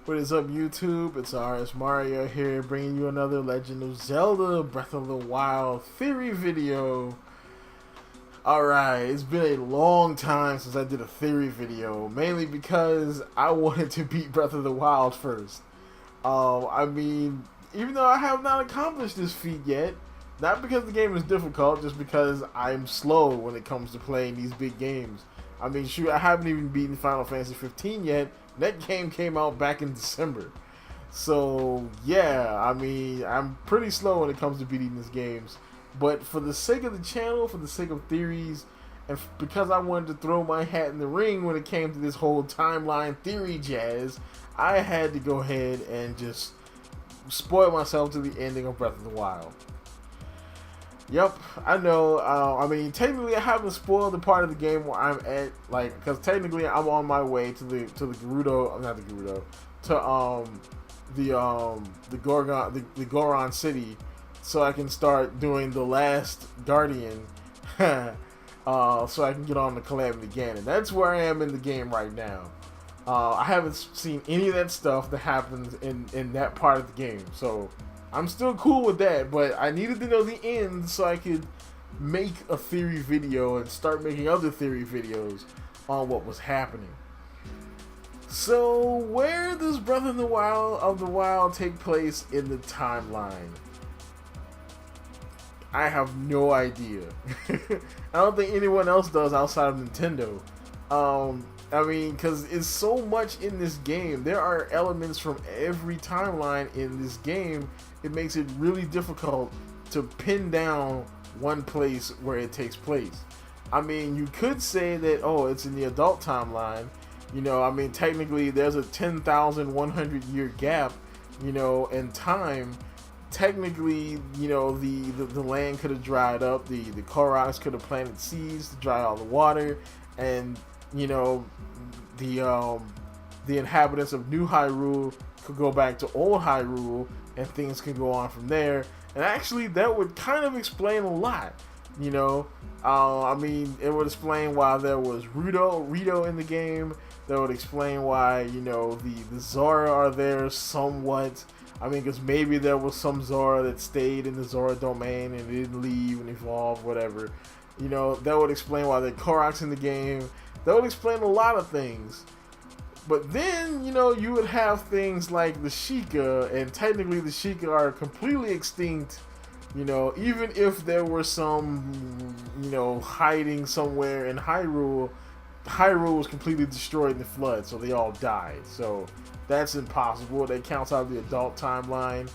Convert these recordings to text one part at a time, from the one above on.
What is up, YouTube? It's RSMario here, bringing you another Legend of Zelda Breath of the Wild theory video. Alright, it's been a long time since I did a theory video, mainly because I wanted to beat Breath of the Wild first. Even though I have not accomplished this feat yet, not because the game is difficult, just because I'm slow when it comes to playing these big games. Shoot, I haven't even beaten Final Fantasy 15 yet. That game came out back in December. So, yeah, I'm pretty slow when it comes to beating these games. But for the sake of the channel, for the sake of theories, and because I wanted to throw my hat in the ring when it came to this whole timeline theory jazz, I had to go ahead and just spoil myself to the ending of Breath of the Wild. Yep, I know. Technically, I haven't spoiled the part of the game where I'm at, because technically I'm on my way to the Gerudo, not the Gerudo, to the Goron city, so I can start doing the last Guardian, so I can get on the Calamity Ganon. That's where I am in the game right now. I haven't seen any of that stuff that happens in that part of the game, so I'm still cool with that, but I needed to know the end so I could make a theory video and start making other theory videos on what was happening. So, where does Breath of the Wild take place in the timeline? I have no idea. I don't think anyone else does outside of Nintendo. Because it's so much in this game. There are elements from every timeline in this game. It makes it really difficult to pin down one place where it takes place. You could say that, oh, it's in the adult timeline. Technically there's a 10,100 year gap, in time. Technically, the land could have dried up. The Koroks could have planted seeds to dry all the water, and the inhabitants of New Hyrule could go back to Old Hyrule, and things can go on from there. And actually, that would kind of explain a lot. It would explain why there was Rito in the game. That would explain why, the Zora are there somewhat. Because maybe there was some Zora that stayed in the Zora domain and didn't leave and evolve, whatever. That would explain why the Koroks in the game. That would explain a lot of things. But then, you would have things like the Sheikah, and technically the Sheikah are completely extinct. Even if there were some, hiding somewhere in Hyrule, Hyrule was completely destroyed in the flood, so they all died. So that's impossible. That counts out the adult timeline.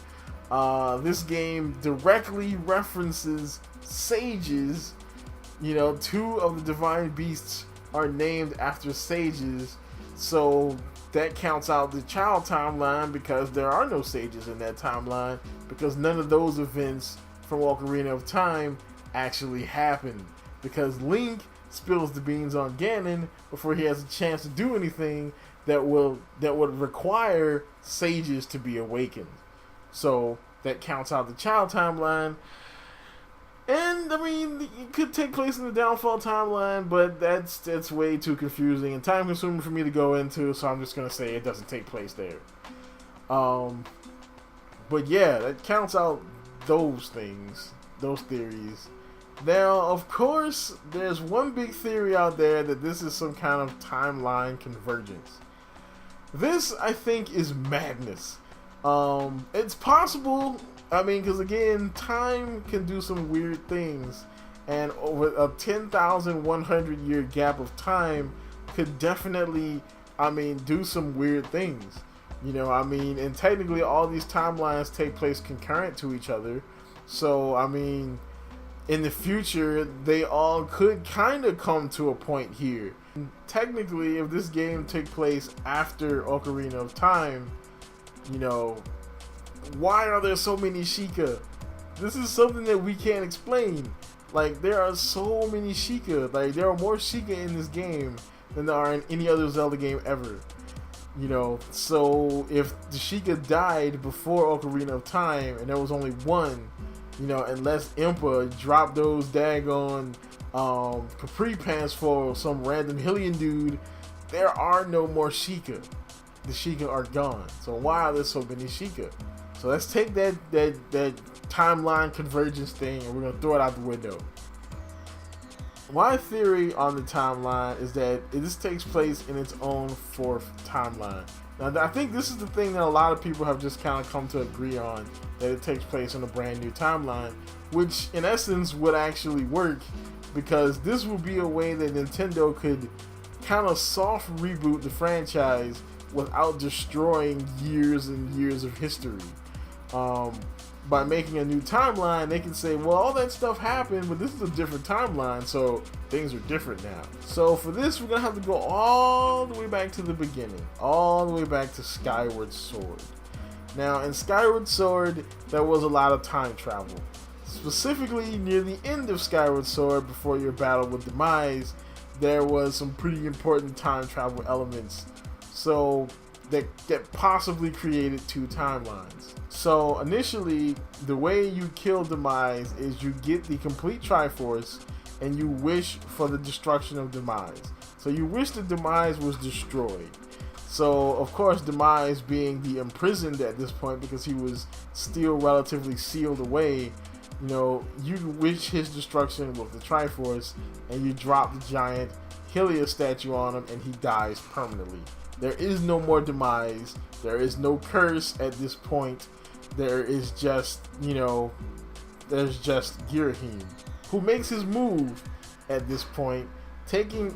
This game directly references sages. 2 of the divine beasts are named after sages, so that counts out the child timeline because there are no sages in that timeline, because none of those events from Ocarina of Time actually happened, because Link spills the beans on Ganon before he has a chance to do anything that would require sages to be awakened. So that counts out the child timeline. And it could take place in the Downfall timeline, but that's way too confusing and time consuming for me to go into, so I'm just gonna say it doesn't take place there. But yeah, that counts out those things, those theories. Now, of course, there's one big theory out there that this is some kind of timeline convergence. This, I think, is madness. It's possible. Because again, time can do some weird things, and over a 10,100 year gap of time could definitely, do some weird things. And technically all these timelines take place concurrent to each other. So, in the future, they all could kind of come to a point here. Technically, if this game took place after Ocarina of Time, why are there so many Sheikah? This is something that we can't explain. There are so many Sheikah. There are more Sheikah in this game than there are in any other Zelda game ever. So if the Sheikah died before Ocarina of Time and there was only one, unless Impa dropped those daggone Capri Pants for some random Hylian dude, there are no more Sheikah. the Sheikah are gone. So why are there so many Sheikah? So let's take that timeline convergence thing and we're gonna throw it out the window. My theory on the timeline is that this takes place in its own fourth timeline. Now, I think this is the thing that a lot of people have just kind of come to agree on, that it takes place on a brand new timeline, which in essence would actually work, because this would be a way that Nintendo could kind of soft reboot the franchise without destroying years and years of history. By making a new timeline, they can say, well, all that stuff happened, but this is a different timeline, so things are different now. So for this, we're going to have to go all the way back to the beginning, all the way back to Skyward Sword. Now, in Skyward Sword, there was a lot of time travel. Specifically, near the end of Skyward Sword, before your battle with Demise, there was some pretty important time travel elements. So that possibly created two timelines. So initially, the way you kill Demise is you get the complete Triforce and you wish for the destruction of Demise. So you wish that Demise was destroyed. So of course, Demise being the imprisoned at this point, because he was still relatively sealed away, you know, you wish his destruction with the Triforce and you drop the giant Helios statue on him and he dies permanently. There is no more Demise. There is no curse at this point. There is just, you know, there's just Girahim, who makes his move at this point, taking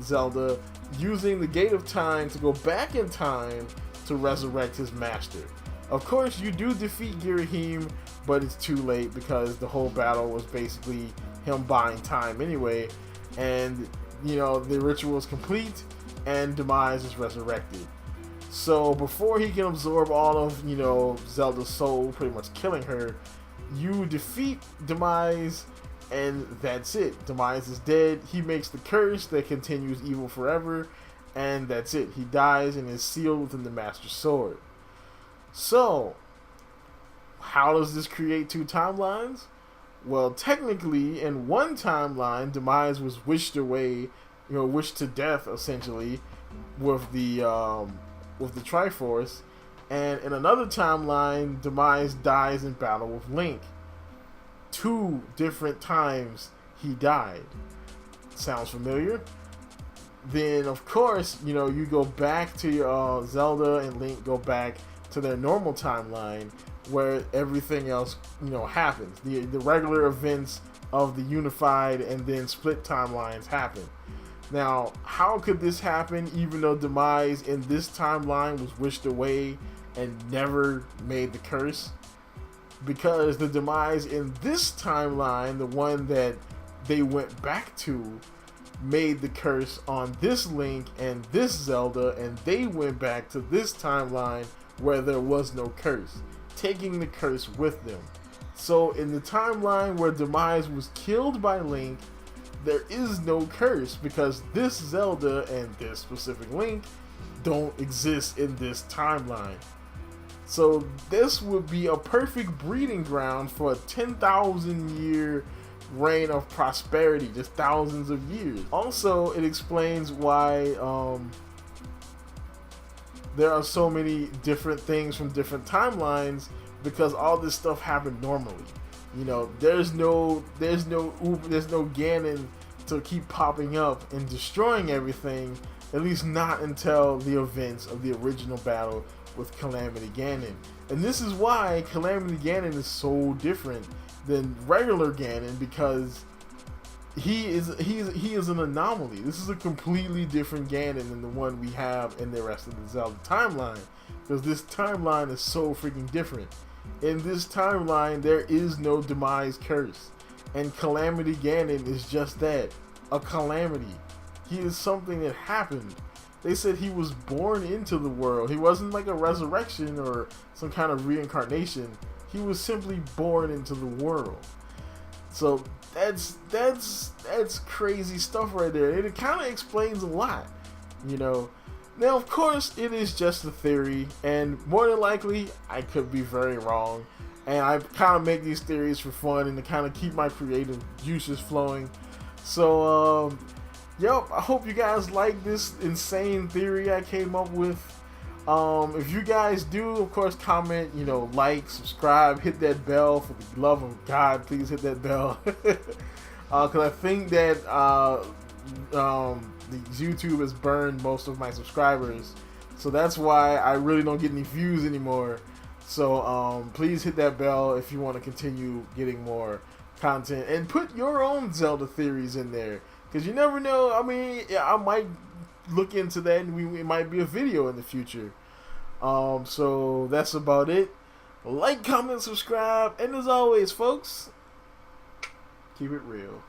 Zelda, using the Gate of Time to go back in time to resurrect his master. Of course, you do defeat Girahim, but it's too late because the whole battle was basically him buying time anyway, and, you know, the ritual is complete and Demise is resurrected. So before he can absorb all of, you know, Zelda's soul, pretty much killing her, you defeat Demise and that's it. Demise is dead. He makes the curse that continues evil forever, and that's it. He dies and is sealed within the Master Sword. So, how does this create two timelines? Well, technically, in one timeline, Demise was wished away, you know, wished to death essentially with the Triforce, and in another timeline, Demise dies in battle with Link. Two different times he died. Sounds familiar? Then, of course, you know, you go back to Zelda and Link go back to their normal timeline where everything else, you know, happens. The regular events of the unified and then split timelines happen. Now, how could this happen even though Demise in this timeline was wished away and never made the curse? Because the Demise in this timeline, the one that they went back to, made the curse on this Link and this Zelda, and they went back to this timeline where there was no curse, taking the curse with them. So in the timeline where Demise was killed by Link, there is no curse because this Zelda and this specific Link don't exist in this timeline. So this would be a perfect breeding ground for a 10,000 year reign of prosperity, just thousands of years. Also, it explains why there are so many different things from different timelines, because all this stuff happened normally. You know, there's no Ganon to keep popping up and destroying everything, at least not until the events of the original battle with Calamity Ganon. And this is why Calamity Ganon is so different than regular Ganon, because he is an anomaly. This is a completely different Ganon than the one we have in the rest of the Zelda timeline, because this timeline is so freaking different. In this timeline, there is no Demise curse, and Calamity Ganon is just that, a calamity. He is something that happened. They said he was born into the world. He wasn't like a resurrection or some kind of reincarnation. He was simply born into the world. So that's crazy stuff right there. And it kind of explains a lot, you know. Now, of course, it is just a theory, and more than likely, I could be very wrong. And I kind of make these theories for fun and to kind of keep my creative juices flowing. So, yep, I hope you guys like this insane theory I came up with. If you guys do, of course, comment, like, subscribe, hit that bell. For the love of God, please hit that bell. Because I think that the YouTube has burned most of my subscribers. So that's why I really don't get any views anymore. So please hit that bell if you want to continue getting more content. And put your own Zelda theories in there. Because you never know. I mean, I might look into that, and it might be a video in the future. So that's about it. Like, comment, subscribe, and as always, folks, keep it real.